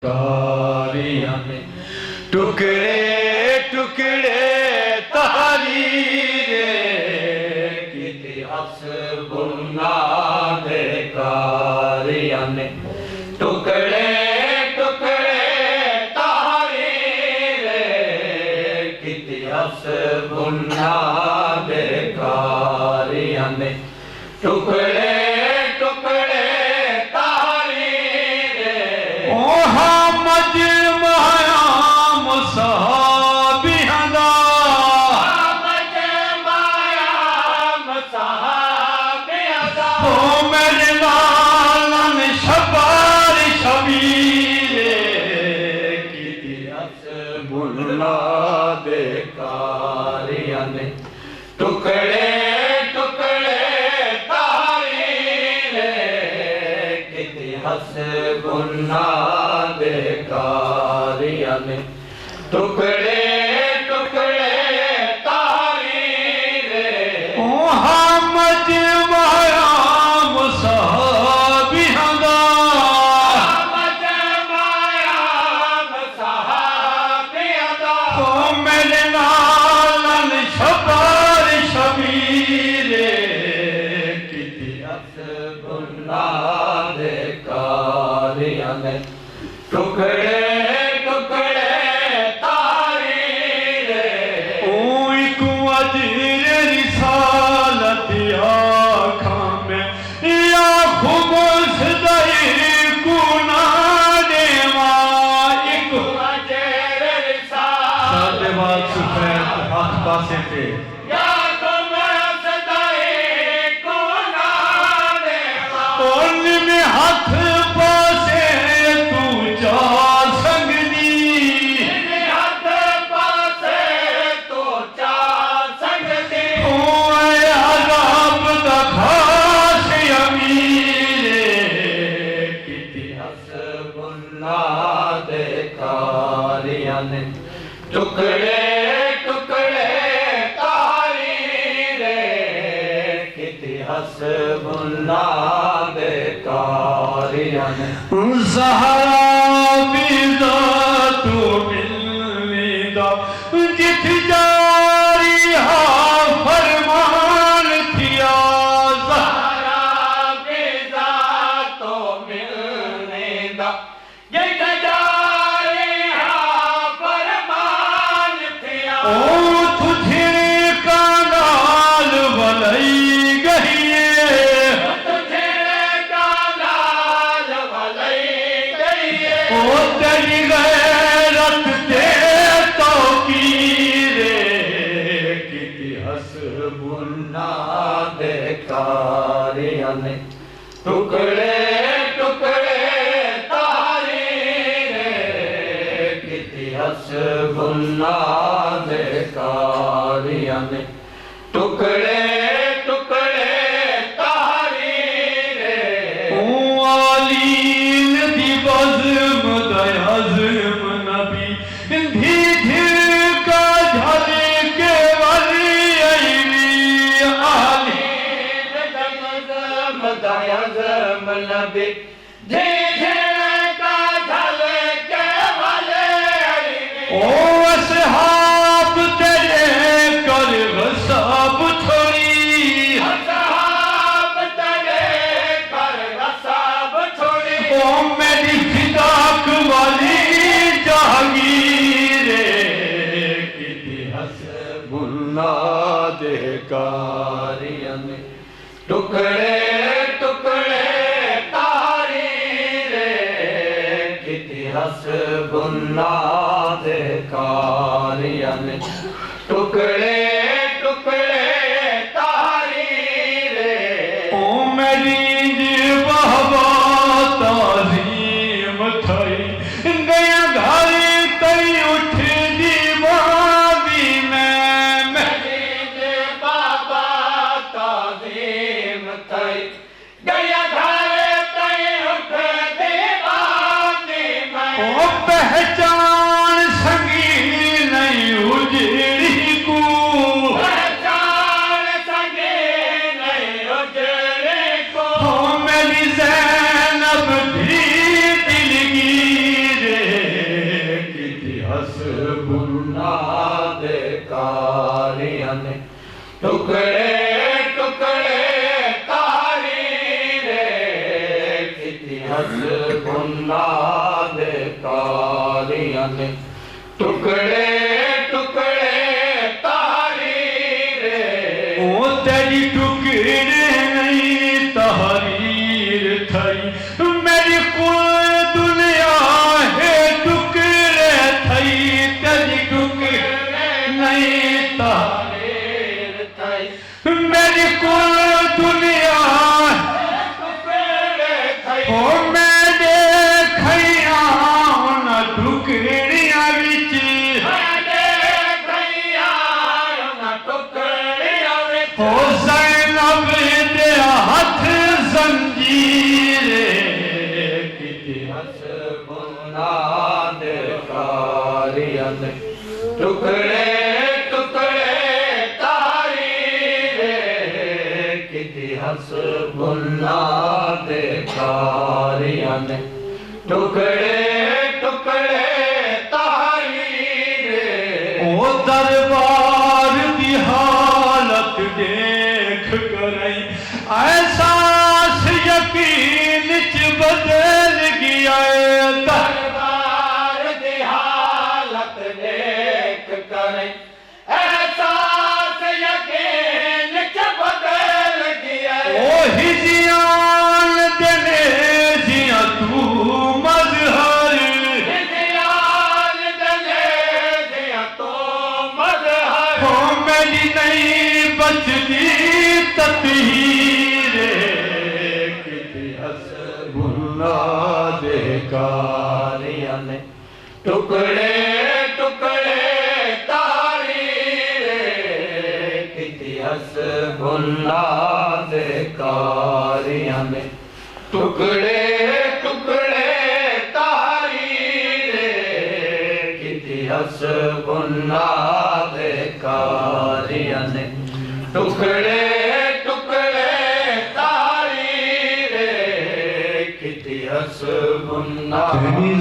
कारियां में टुकड़े टुकड़े तारी रे किते हसबुल्ला दे कारियां में टुकड़े टुकड़े तारी रे किते हसबुल्ला दे कारियां में टुकड़े टुकड़े टुकड़े तारी रे किते हसबुल्ला दे कारियां में टुकड़े टुकड़े तारी रे ओ हमद माया मुसाबिहां दा हमद माया मुसाबिहां दा ओ मेरे नाल शबार शबीरे किते हसबुल्ला दे कारियां में टुकड़े टुकड़े टुकड़े तारी रे किते हसबुल्ला दे कारियां में ज़हरा बिदा तू मिलदा जिथ जारी हा फरमान थिया ज़हरा बिदा तो मिलदा जिथ टुकड़े टुकड़े तारी रे किते हसबुल्ला दे कारियां में टुकड़े टुकड़े तारी रे ओ आलीन दी बज़्म दा हज़म नबी धीर का झल के वाली आईवी आलीन दा बज़्म दा हज़म नबी धीर का झल के वाली आईवी ओ असहाब तेरे कर वसाब छोड़ी असहाब तेरे कर वसाब छोड़ी ओ मेरी फिदाक वाली जहांगीर किते हसबुल्ला दे कारियां में टुकड़े टुकड़े तारी रे किते हसबुल्ला दे कारियां में टुकड़े टुकड़े तारी रे ओ मेरी बहवा ताज़ीम थई गया घर तई उठ दीवानी में मेरी बाबा ताज़ीम थई गया घर तई उठ दीवानी में ओ पहचान संगी नहीं उजड़ी को पहचान संगी नहीं उजड़ी को हो मेरी ज़ैनब भी दिलगीर दे कारियां ने टुकड़े टुकड़े तारी रे किती हसबुल्ला दे कारियां ने टुकड़े टुकड़े तारी रे ओ तेरी टुकड़े नहीं तहरीर थई मेरी कुल दुनिया है टुकड़े थई तेरी टुकड़े नहीं तहरीर थई मेरी कुल दुनिया टुकड़े थई ओ मैंने खैया न टुकड़िया विच ओ ज़ैनब दे हथ ज़ंजीर किती हसबुल्ला दे कारियां ने टुकड़े टुकड़े तारी रे किती हसबुल्ला दे कारियां ने टुकड़े टुकड़े तारी रे ओ दरबार दी हालत देख करई एहसास यकीन च बदल गया दरबार दी हालत देख कर एहसास यकीन च बदल गया ओ हिजियान दने जिया तू मजहर ख्याल दले दिया तो मजहर हो मेरी नहीं बचती ततहीर किती हसबुल्ला दे कारियां ने टुकड़े टुकड़े तारी रे किती हसबुल्ला दे कारियां ने टुकड़े टुकड़े तारी रे किती हसबुल्ला दे कारियां ने टुकड़े टुकड़े तारी रे किती हसबुल्ला तेरी